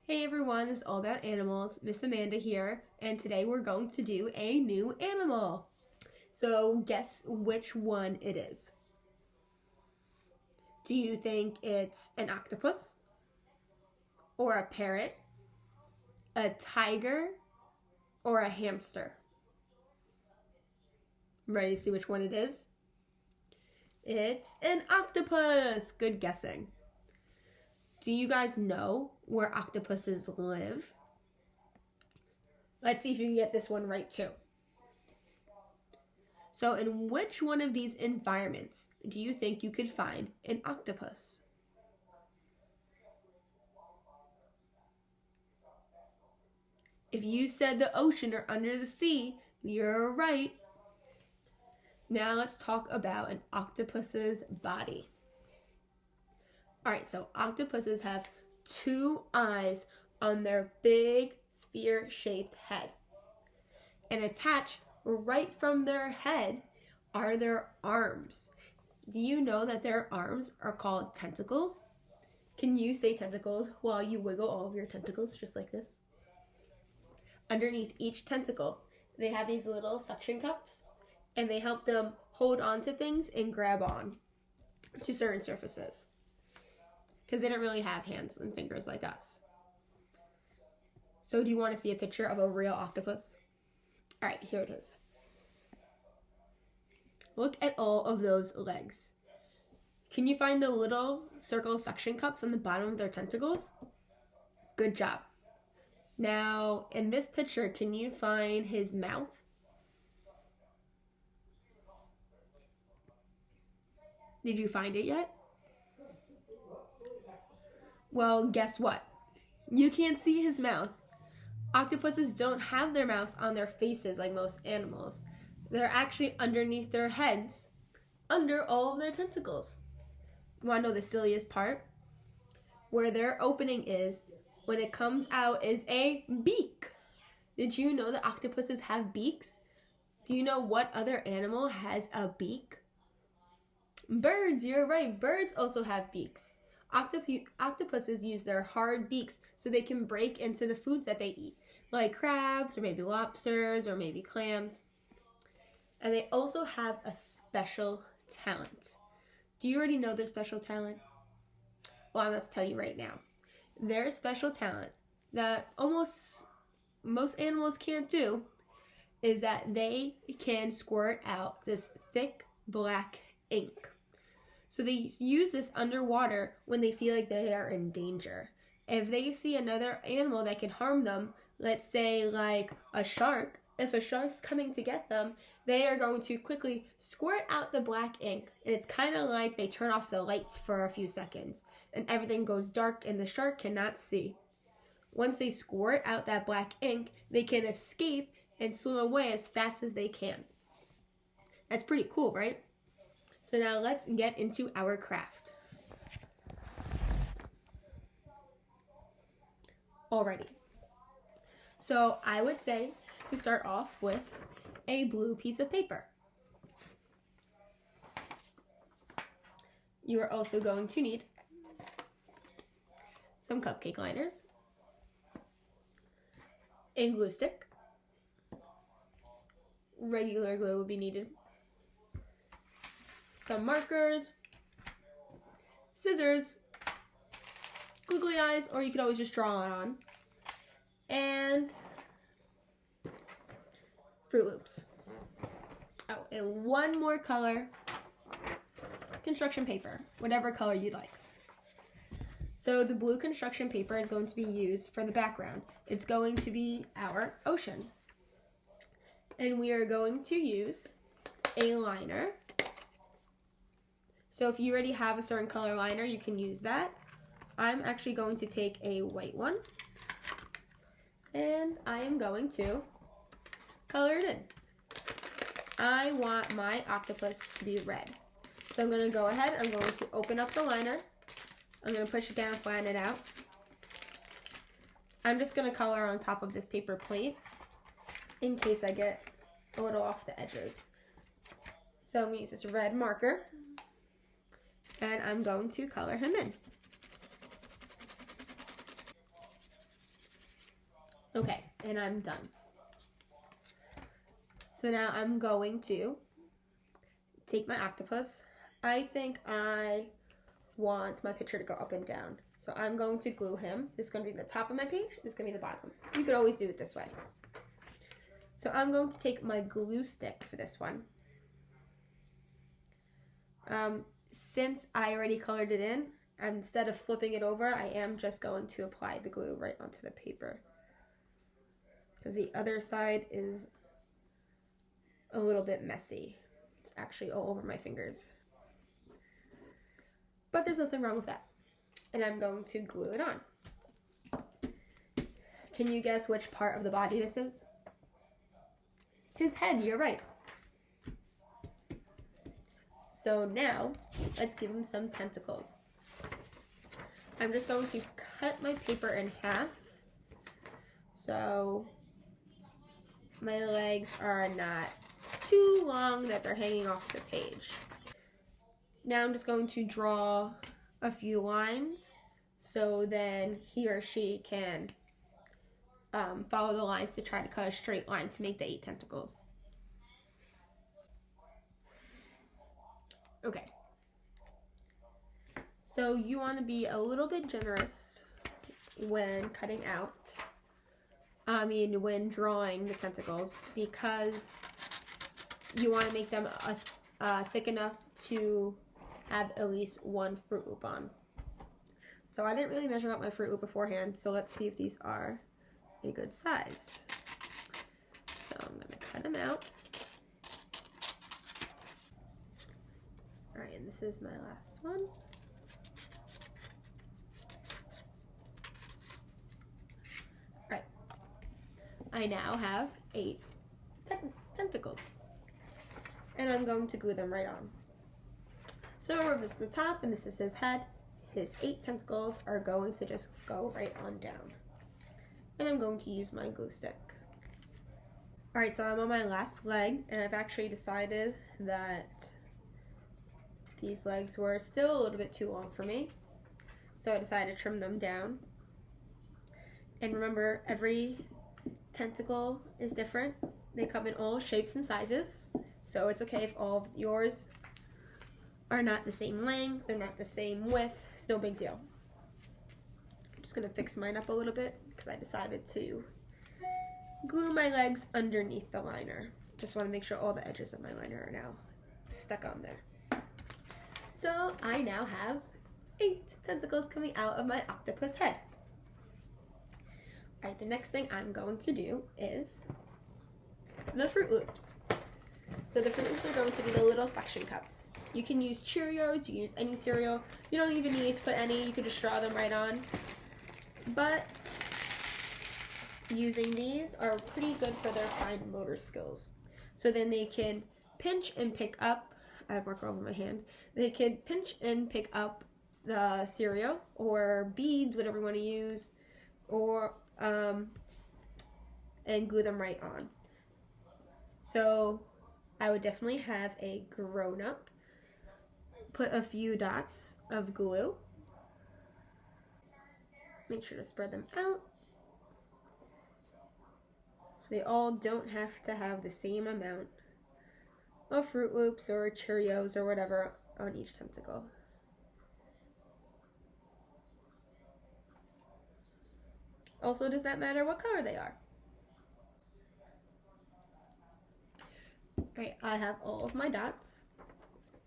Hey everyone, this is All About Animals. Miss Amanda here, and today we're going to do a new animal. So guess which one it is. Do you think it's an octopus? Or a parrot? A tiger? Or a hamster? Ready to see which one it is? It's an octopus! Good guessing. Do you guys know where octopuses live? Let's see if you can get this one right too. So in which one of these environments do you think you could find an octopus? If you said the ocean or under the sea, you're right. Now let's talk about an octopus's body. Alright, so octopuses have two eyes on their big sphere-shaped head. And attached right from their head are their arms. Do you know that their arms are called tentacles? Can you say tentacles while you wiggle all of your tentacles just like this? Underneath each tentacle, they have these little suction cups, and they help them hold on to things and grab on to certain surfaces, because they don't really have hands and fingers like us. So do you want to see a picture of a real octopus? All right, here it is. Look at all of those legs. Can you find the little circle suction cups on the bottom of their tentacles? Good job. Now, in this picture, can you find his mouth? Did you find it yet? Well, guess what? You can't see his mouth. Octopuses don't have their mouths on their faces like most animals. They're actually underneath their heads, under all of their tentacles. You want to know the silliest part? Where their opening is, when it comes out, is a beak. Did you know that octopuses have beaks? Do you know what other animal has a beak? Birds, you're right. Birds also have beaks. Octopuses use their hard beaks so they can break into the foods that they eat, like crabs or maybe lobsters or maybe clams. And they also have a special talent. Do you already know their special talent? Well, I'm going to tell you right now. Their special talent that almost most animals can't do is that they can squirt out this thick black ink. So they use this underwater when they feel like they are in danger. If they see another animal that can harm them, let's say like a shark, if a shark's coming to get them, they are going to quickly squirt out the black ink. And it's kind of like they turn off the lights for a few seconds and everything goes dark and the shark cannot see. Once they squirt out that black ink, they can escape and swim away as fast as they can. That's pretty cool, right? So now let's get into our craft. Alrighty. So I would say to start off with a blue piece of paper. You are also going to need some cupcake liners, a glue stick, regular glue will be needed, some markers, scissors, googly eyes, or you could always just draw it on, and Froot Loops. Oh, and one more color, construction paper, whatever color you'd like. So the blue construction paper is going to be used for the background. It's going to be our ocean. And we are going to use a liner. So if you already have a certain color liner, you can use that. I'm actually going to take a white one. And I am going to color it in. I want my octopus to be red. So I'm going to go ahead, I'm going to open up the liner. I'm going to push it down, flatten it out. I'm just going to color on top of this paper plate in case I get a little off the edges. So I'm going to use this red marker and I'm going to color him in. Okay, and I'm done. So now I'm going to take my octopus. I think I want my picture to go up and down. So I'm going to glue him. This is going to be the top of my page. This is going to be the bottom. You could always do it this way. So I'm going to take my glue stick for this one. Since I already colored it in, instead of flipping it over, I am just going to apply the glue right onto the paper. Because the other side is a little bit messy. It's actually all over my fingers. But there's nothing wrong with that. And I'm going to glue it on. Can you guess which part of the body this is? His head, you're right. So now, let's give him some tentacles. I'm just going to cut my paper in half. So my legs are not too long that they're hanging off the page. Now I'm just going to draw a few lines so then he or she can follow the lines to try to cut a straight line to make the 8 tentacles. Okay. So you want to be a little bit generous when cutting out, when drawing the tentacles, because you want to make them thick enough to have at least one Froot Loop on. So I didn't really measure out my Froot Loop beforehand, so let's see if these are a good size. So I'm going to cut them out. Alright, and this is my last one. Right. I now have 8 tentacles. And I'm going to glue them right on. So if this is the top and this is his head, his 8 tentacles are going to just go right on down. And I'm going to use my glue stick. Alright, so I'm on my last leg, and I've actually decided that these legs were still a little bit too long for me. So I decided to trim them down. And remember, every tentacle is different. They come in all shapes and sizes. So it's okay if all of yours are not the same length, they're not the same width. It's no big deal. I'm just going to fix mine up a little bit because I decided to glue my legs underneath the liner. Just want to make sure all the edges of my liner are now stuck on there. So I now have 8 tentacles coming out of my octopus head. Alright, the next thing I'm going to do is the Froot Loops. So the Froot Loops are going to be the little suction cups. You can use Cheerios, you can use any cereal. You don't even need to put any, you can just draw them right on. But using these are pretty good for their fine motor skills. So then they can pinch and pick up, I have marker over my hand, they can pinch and pick up the cereal or beads, whatever you want to use, or and glue them right on. So I would definitely have a grown-up put a few dots of glue. Make sure to spread them out. They all don't have to have the same amount of Froot Loops or Cheerios or whatever on each tentacle. Also, does that matter what color they are? Alright, I have all of my dots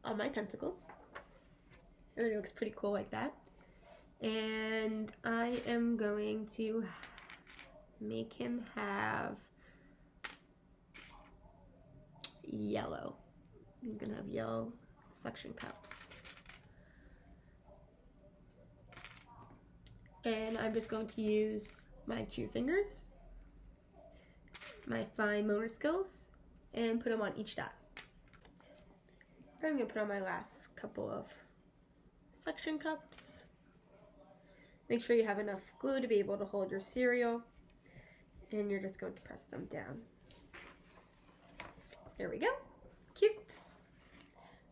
on my tentacles. And it looks pretty cool like that. And I am going to make him have yellow. I'm gonna have yellow suction cups. And I'm just going to use my 2 fingers, my fine motor skills, and put them on each dot. I'm gonna put on my last couple of suction cups. Make sure you have enough glue to be able to hold your cereal, and you're just going to press them down. There we go. Cute.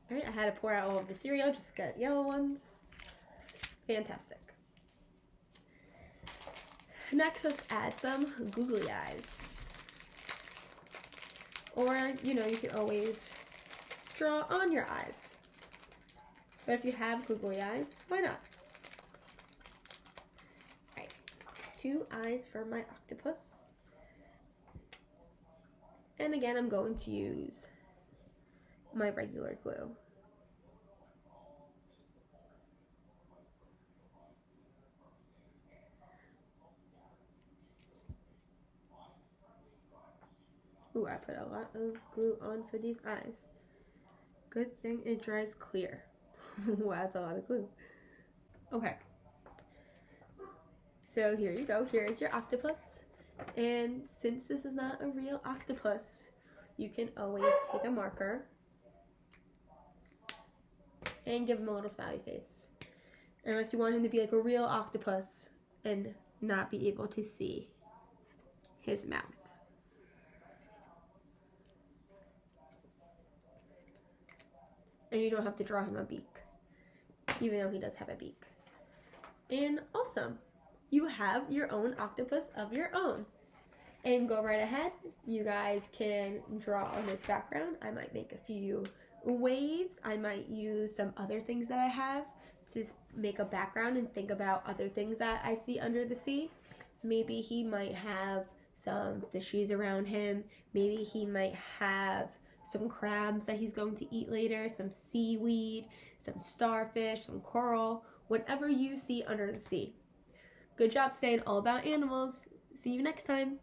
Alright, I had to pour out all of the cereal, just got yellow ones. Fantastic. Next, let's add some googly eyes. Or, you can always draw on your eyes. But if you have googly eyes, why not? Alright, 2 eyes for my octopus. And again, I'm going to use my regular glue. Ooh, I put a lot of glue on for these eyes. Good thing it dries clear. Wow, that's a lot of glue. Okay. So here you go. Here is your octopus. And since this is not a real octopus, you can always take a marker and give him a little smiley face. Unless you want him to be like a real octopus and not be able to see his mouth. And you don't have to draw him a beak, even though he does have a beak. And awesome. You have your own octopus of your own. And go right ahead. You guys can draw on this background. I might make a few waves. I might use some other things that I have to make a background and think about other things that I see under the sea. Maybe he might have some fishies around him. Maybe he might have some crabs that he's going to eat later, some seaweed, some starfish, some coral, whatever you see under the sea. Good job today and all about animals. See you next time.